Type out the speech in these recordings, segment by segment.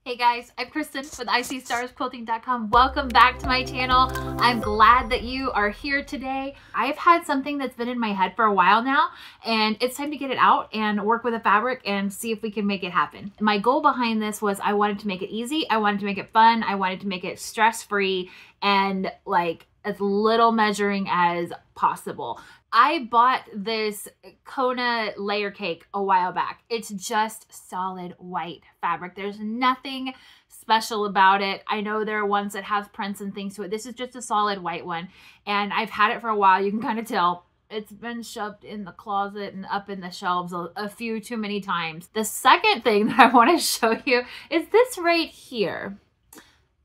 Hey guys, I'm Kristen with ICStarsQuilting.com. Welcome back to my channel. I'm glad that you are here today. I've had something that's been in my head for a while now, and it's time to get it out and work with a fabric and see if we can make it happen. My goal behind this was I wanted to make it easy, I wanted to make it fun, I wanted to make it stress-free and like as little measuring as possible. I bought this Kona layer cake a while back. It's just solid white fabric. There's nothing special about it. I know there are ones that have prints and things to it. This is just a solid white one. And I've had it for a while. You can kind of tell. It's been shoved in the closet and up in the shelves a few too many times. The second thing that I want to show you is this right here.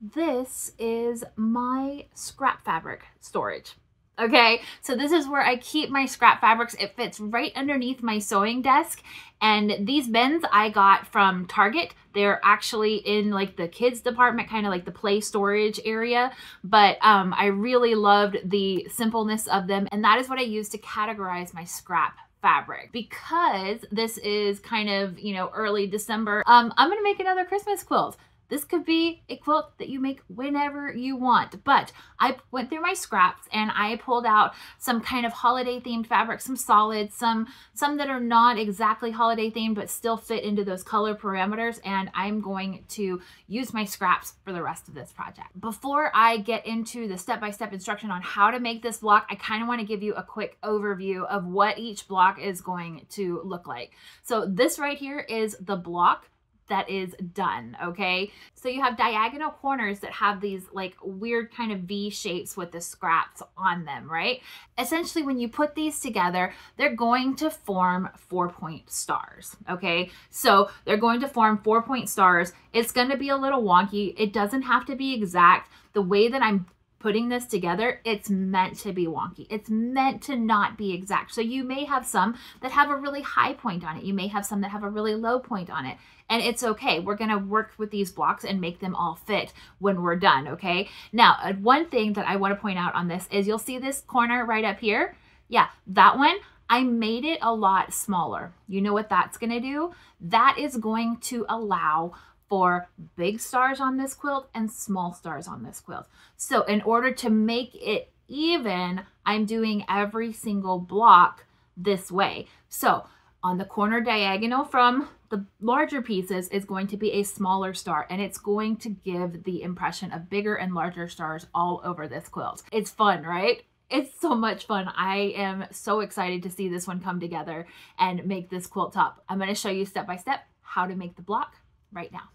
This is my scrap fabric storage. Okay, so this is where I keep my scrap fabrics. It fits right underneath my sewing desk. And these bins I got from Target. They're actually in like the kids department, kind of like the play storage area. But I really loved the simpleness of them. And that is what I use to categorize my scrap fabric. Because this is kind of, you know, early December, I'm gonna make another Christmas quilt. This could be a quilt that you make whenever you want, but I went through my scraps and I pulled out some kind of holiday themed fabric, some solids, some that are not exactly holiday themed, but still fit into those color parameters. And I'm going to use my scraps for the rest of this project. Before I get into the step-by-step instruction on how to make this block, I kind of want to give you a quick overview of what each block is going to look like. So this right here is the block that is done, okay? So you have diagonal corners that have these like weird kind of V shapes with the scraps on them, right? Essentially, when you put these together, they're going to form 4-point stars, okay? So they're going to form 4-point stars. It's gonna be a little wonky. It doesn't have to be exact. The way that I'm putting this together, it's meant to be wonky. It's meant to not be exact. So you may have some that have a really high point on it. You may have some that have a really low point on it. And it's okay. We're going to work with these blocks and make them all fit when we're done, okay? Now, one thing that I want to point out on this is you'll see this corner right up here. Yeah, that one, I made it a lot smaller. You know what that's going to do? That is going to allow for big stars on this quilt and small stars on this quilt. So in order to make it even, I'm doing every single block this way. So on the corner diagonal from the larger pieces is going to be a smaller star, and it's going to give the impression of bigger and larger stars all over this quilt. It's fun, right? It's so much fun. I am so excited to see this one come together and make this quilt top. I'm going to show you step by step how to make the block right now.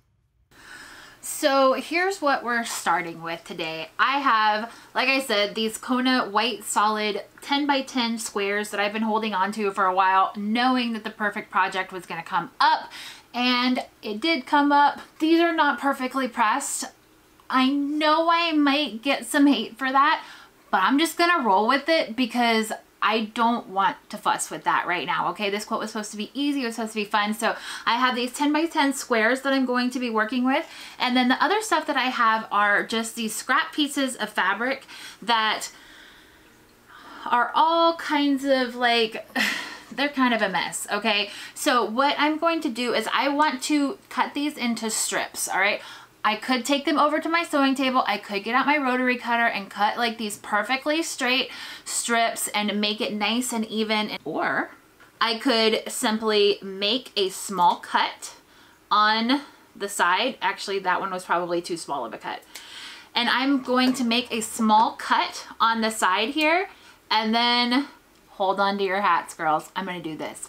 So here's what we're starting with today. I have, like I said, these Kona white solid 10 by 10 squares that I've been holding on to for a while, knowing that the perfect project was going to come up, and it did come up. These are not perfectly pressed. I know I might get some hate for that, but I'm just going to roll with it because I don't want to fuss with that right now, okay? This quilt was supposed to be easy, it was supposed to be fun. So I have these 10 by 10 squares that I'm going to be working with. And then the other stuff that I have are just these scrap pieces of fabric that are all kinds of like, they're kind of a mess, okay? So what I'm going to do is I want to cut these into strips, all right? I could take them over to my sewing table. I could get out my rotary cutter and cut like these perfectly straight strips and make it nice and even. Or I could simply make a small cut on the side. Actually, that one was probably too small of a cut. And I'm going to make a small cut on the side here, and then hold on to your hats, girls. I'm gonna do this.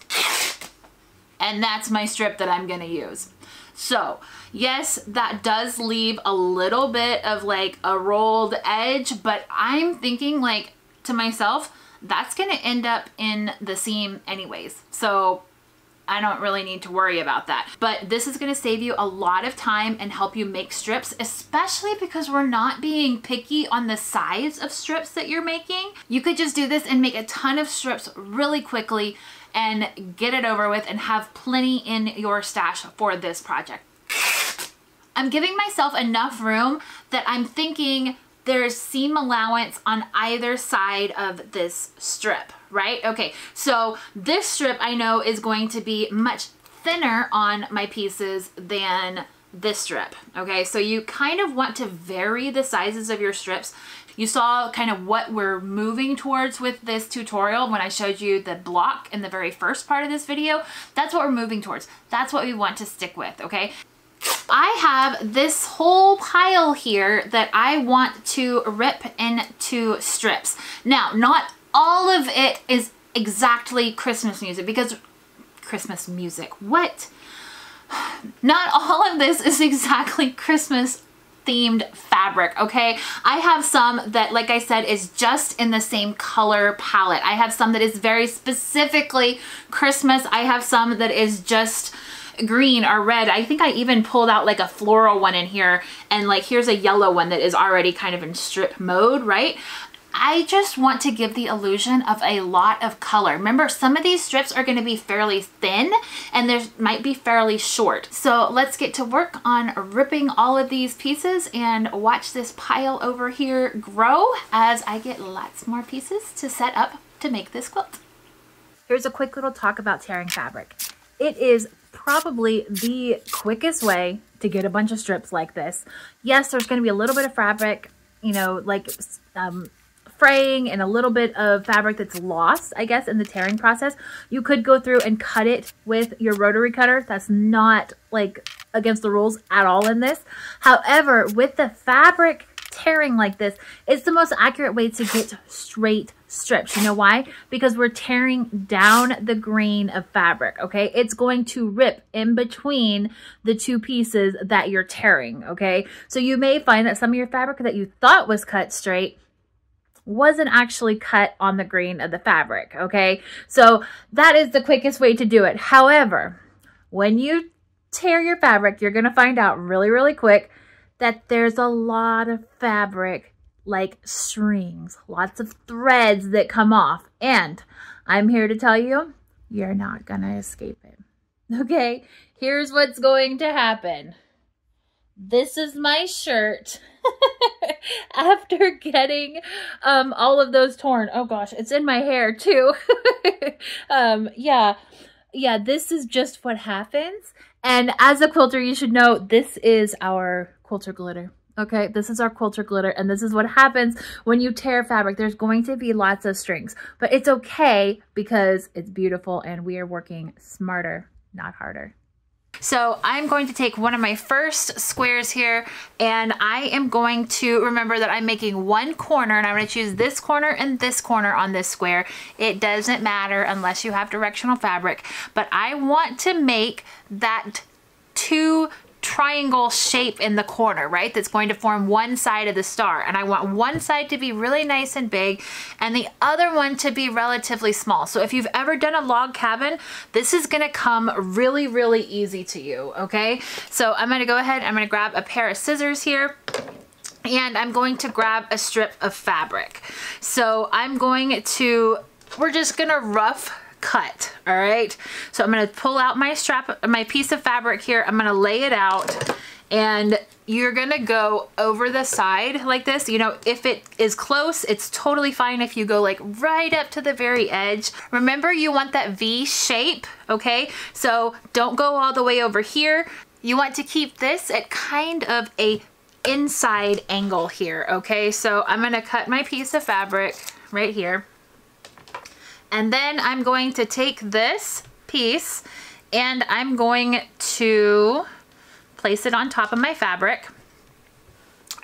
And that's my strip that I'm gonna use. So yes, that does leave a little bit of like a rolled edge, but I'm thinking like to myself, that's gonna end up in the seam anyways. So I don't really need to worry about that. But this is gonna save you a lot of time and help you make strips, especially because we're not being picky on the size of strips that you're making. You could just do this and make a ton of strips really quickly and get it over with and have plenty in your stash for this project. I'm giving myself enough room that I'm thinking there's seam allowance on either side of this strip, right? Okay, so this strip I know is going to be much thinner on my pieces than this strip. Okay, so you kind of want to vary the sizes of your strips. You saw kind of what we're moving towards with this tutorial when I showed you the block in the very first part of this video. That's what we're moving towards. That's what we want to stick with, okay? I have this whole pile here that I want to rip into strips. Now, not all of it is exactly Christmas music, because Christmas music, what? Not all of this is exactly Christmas themed fabric, okay? I have some that, like I said, is just in the same color palette. I have some that is very specifically Christmas. I have some that is just green or red. I think I even pulled out like a floral one in here, and like here's a yellow one that is already kind of in strip mode, right? I just want to give the illusion of a lot of color. Remember, some of these strips are going to be fairly thin and there might be fairly short. So let's get to work on ripping all of these pieces and watch this pile over here grow as I get lots more pieces to set up to make this quilt. Here's a quick little talk about tearing fabric. It is probably the quickest way to get a bunch of strips like this. Yes, there's going to be a little bit of fabric, you know, like fraying and a little bit of fabric that's lost, I guess, in the tearing process. You could go through and cut it with your rotary cutter. That's not like against the rules at all in this. However, with the fabric tearing like this, it's the most accurate way to get straight strips. You know why? Because we're tearing down the grain of fabric, okay? It's going to rip in between the two pieces that you're tearing, okay? So you may find that some of your fabric that you thought was cut straight wasn't actually cut on the grain of the fabric, okay? So that is the quickest way to do it. However, when you tear your fabric, you're gonna find out really, really quick that there's a lot of fabric, like strings, lots of threads that come off. And I'm here to tell you, you're not gonna escape it, okay? Here's what's going to happen. This is my shirt after getting all of those torn. Oh gosh, it's in my hair too. Yeah, this is just what happens. And as a quilter, you should know this is our quilter glitter. Okay, this is our quilter glitter, and this is what happens when you tear fabric. There's going to be lots of strings, but it's okay because it's beautiful and we are working smarter, not harder. So I'm going to take one of my first squares here, and I am going to remember that I'm making one corner, and I'm going to choose this corner and this corner on this square. It doesn't matter unless you have directional fabric, but I want to make that two triangle shape in the corner, right? That's going to form one side of the star. And I want one side to be really nice and big and the other one to be relatively small. So if you've ever done a log cabin, this is going to come really, really easy to you. Okay. So I'm going to go ahead. I'm going to grab a pair of scissors here. And I'm going to grab a strip of fabric. So we're just going to rough cut. All right. So I'm going to pull out my piece of fabric here. I'm going to lay it out, and you're going to go over the side like this. You know, if it is close, it's totally fine if you go like right up to the very edge. Remember, you want that V shape. Okay. So don't go all the way over here. You want to keep this at kind of a inside angle here. Okay. So I'm going to cut my piece of fabric right here. And then I'm going to take this piece and I'm going to place it on top of my fabric.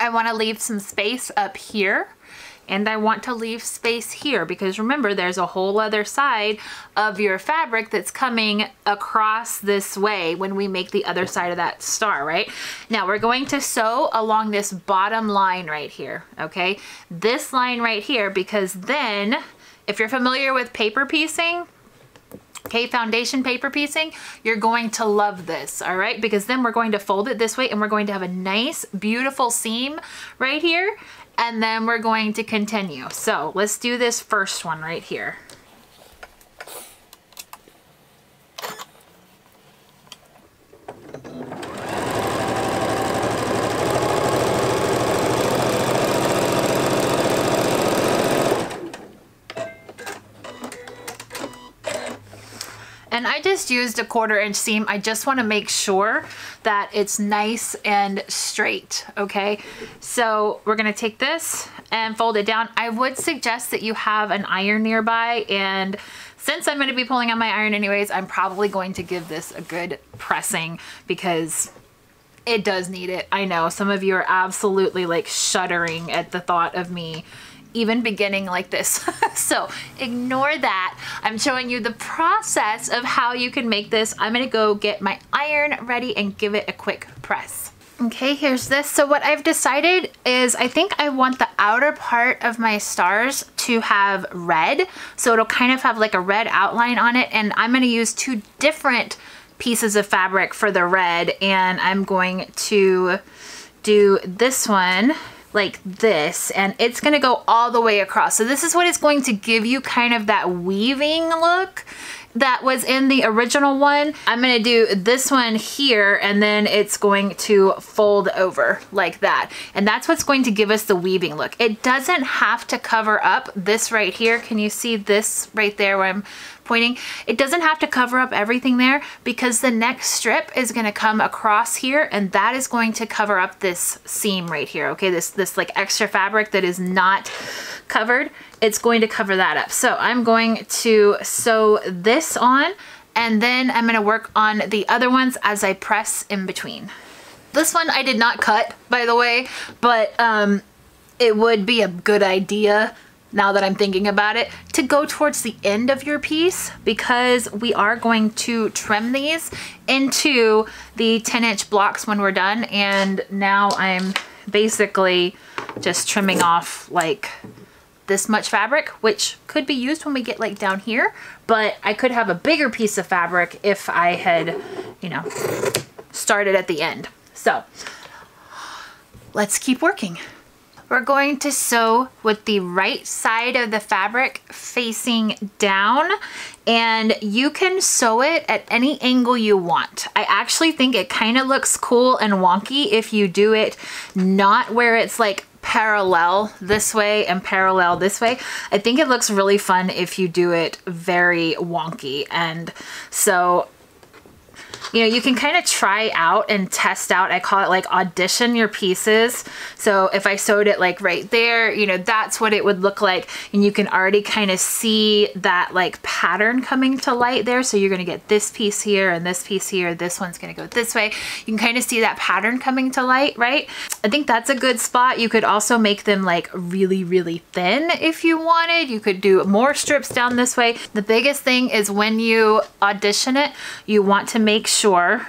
I want to leave some space up here, and I want to leave space here because remember, there's a whole other side of your fabric that's coming across this way when we make the other side of that star, right? Now we're going to sew along this bottom line right here, okay? This line right here, because then if you're familiar with paper piecing, okay, foundation paper piecing, you're going to love this, all right? Because then we're going to fold it this way and we're going to have a nice, beautiful seam right here. And then we're going to continue. So let's do this first one right here. And I just used a 1/4 inch seam. I just want to make sure that it's nice and straight, okay? So we're gonna take this and fold it down. I would suggest that you have an iron nearby, and since I'm gonna be pulling on my iron anyways, I'm probably going to give this a good pressing because it does need it. I know some of you are absolutely like shuddering at the thought of me even beginning like this. So ignore that. I'm showing you the process of how you can make this. I'm gonna go get my iron ready and give it a quick press. Okay, here's this. So what I've decided is I think I want the outer part of my stars to have red. So it'll kind of have like a red outline on it. And I'm gonna use 2 different pieces of fabric for the red. And I'm going to do this one like this, and it's gonna go all the way across. So this is what it's going to give you, kind of that weaving look that was in the original one. I'm gonna do this one here, and then it's going to fold over like that. And that's what's going to give us the weaving look. It doesn't have to cover up this right here. Can you see this right there where I'm pointing? It doesn't have to cover up everything there because the next strip is gonna come across here, and that is going to cover up this seam right here, okay? This like extra fabric that is not covered, it's going to cover that up. So I'm going to sew this on, and then I'm gonna work on the other ones as I press in between. This one I did not cut, by the way, but it would be a good idea, now that I'm thinking about it, to go towards the end of your piece, because we are going to trim these into the 10-inch blocks when we're done. And now I'm basically just trimming off like this much fabric, which could be used when we get like down here, but I could have a bigger piece of fabric if I had, you know, started at the end. So let's keep working. We're going to sew with the right side of the fabric facing down, and you can sew it at any angle you want. I actually think it kind of looks cool and wonky if you do it not where it's like parallel this way and parallel this way. I think it looks really fun if you do it very wonky. And so, you know, you can kind of try out and test out. I call it like audition your pieces. So if I sewed it like right there, you know, that's what it would look like. And you can already kind of see that like pattern coming to light there. So you're going to get this piece here and this piece here. This one's going to go this way. You can kind of see that pattern coming to light, right? I think that's a good spot. You could also make them like really, really thin if you wanted. You could do more strips down this way. The biggest thing is when you audition it, you want to make sure,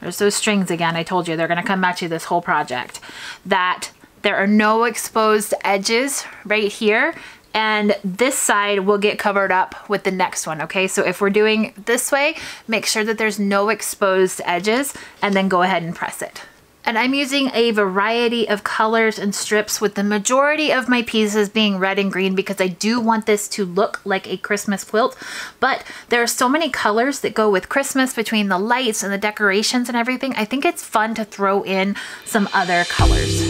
there's those strings again, I told you they're going to come back to this whole project, that there are no exposed edges right here, and this side will get covered up with the next one, okay? So if we're doing this way, make sure that there's no exposed edges, and then go ahead and press it. And I'm using a variety of colors and strips, with the majority of my pieces being red and green, because I do want this to look like a Christmas quilt. But there are so many colors that go with Christmas between the lights and the decorations and everything. I think it's fun to throw in some other colors.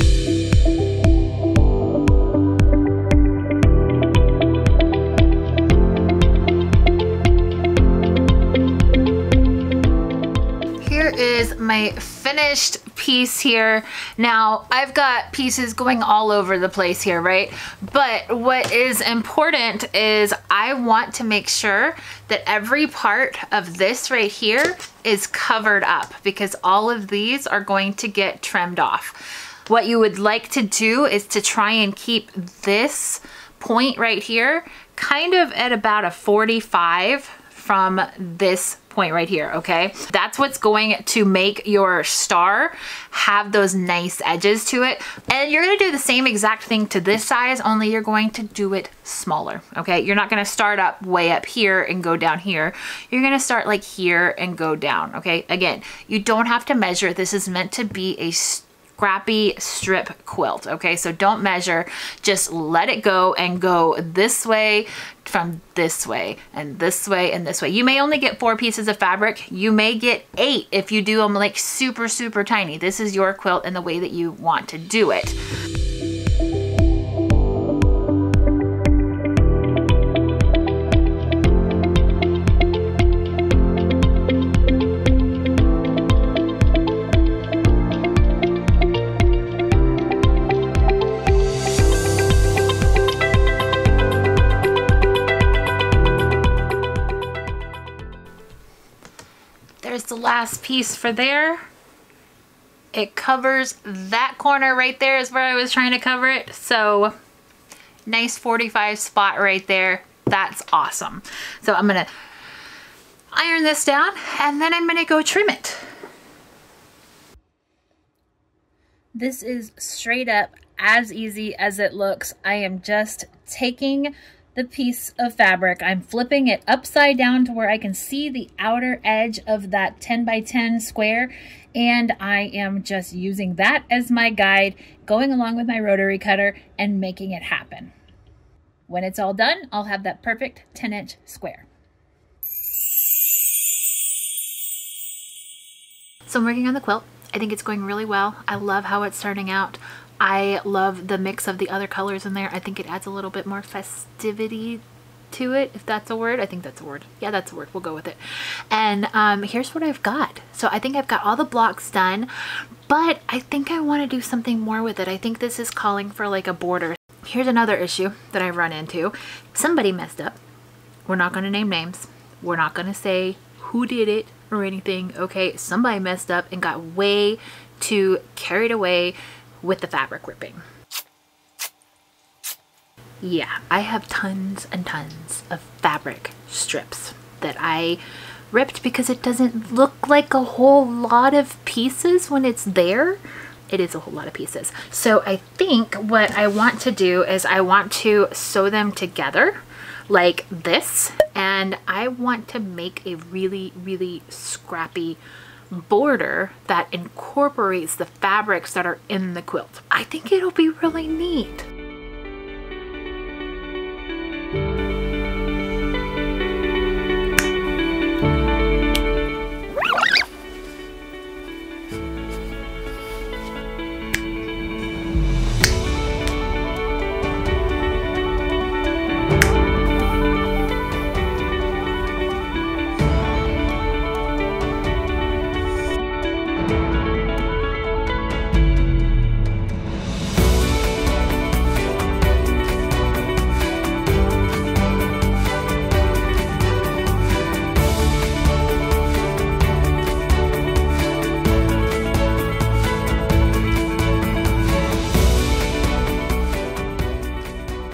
Is my finished piece here. Now I've got pieces going all over the place here, right? But what is important is I want to make sure that every part of this right here is covered up, because all of these are going to get trimmed off. What you would like to do is to try and keep this point right here kind of at about a 45 from this point right here, okay? That's what's going to make your star have those nice edges to it. And you're gonna do the same exact thing to this size, only you're going to do it smaller, okay? You're not gonna start up way up here and go down here. You're gonna start like here and go down, okay? Again, you don't have to measure. This is meant to be a scrappy strip quilt, okay? So don't measure, just let it go and go this way, from this way and this way and this way. You may only get 4 pieces of fabric. You may get 8 if you do them like super, super tiny. This is your quilt and the way that you want to do it. last piece for there. It covers that corner right there is where I was trying to cover it. So nice 45 spot right there. That's awesome. So I'm gonna iron this down and then I'm gonna go trim it. This is straight up as easy as it looks. I am just taking the piece of fabric, I'm flipping it upside down to where I can see the outer edge of that 10 by 10 square, and I am just using that as my guide, going along with my rotary cutter and making it happen. When it's all done, I'll have that perfect 10-inch square. So I'm working on the quilt. I think it's going really well. I love how it's turning out. I love the mix of the other colors in there. I think it adds a little bit more festivity to it, if that's a word. I think that's a word. Yeah, that's a word. We'll go with it. And here's what I've got. So I think I've got all the blocks done, but I think I want to do something more with it. I think this is calling for like a border. Here's another issue that I run into. Somebody messed up. We're not going to name names. We're not going to say who did it or anything. Okay, somebody messed up and got way too carried away with the fabric ripping. Yeah, I have tons and tons of fabric strips that I ripped because it doesn't look like a whole lot of pieces when it's there. It is a whole lot of pieces. So I think what I want to do is I want to sew them together like this, and I want to make a really, really scrappy border that incorporates the fabrics that are in the quilt. I think it'll be really neat.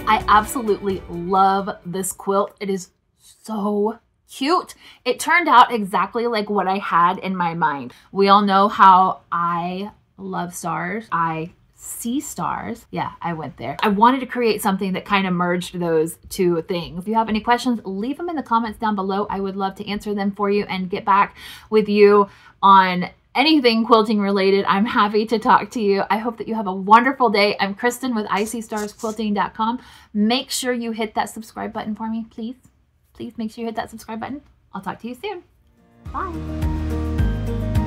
I absolutely love this quilt. It is so cute. It turned out exactly like what I had in my mind. We all know how I love stars. I see stars. Yeah, I went there. I wanted to create something that kind of merged those two things. If you have any questions, leave them in the comments down below. I would love to answer them for you and get back with you on anything quilting related. I'm happy to talk to you. I hope that you have a wonderful day. I'm Kristen with ICStarsQuilting.com. Make sure you hit that subscribe button for me, please. Please make sure you hit that subscribe button. I'll talk to you soon. Bye.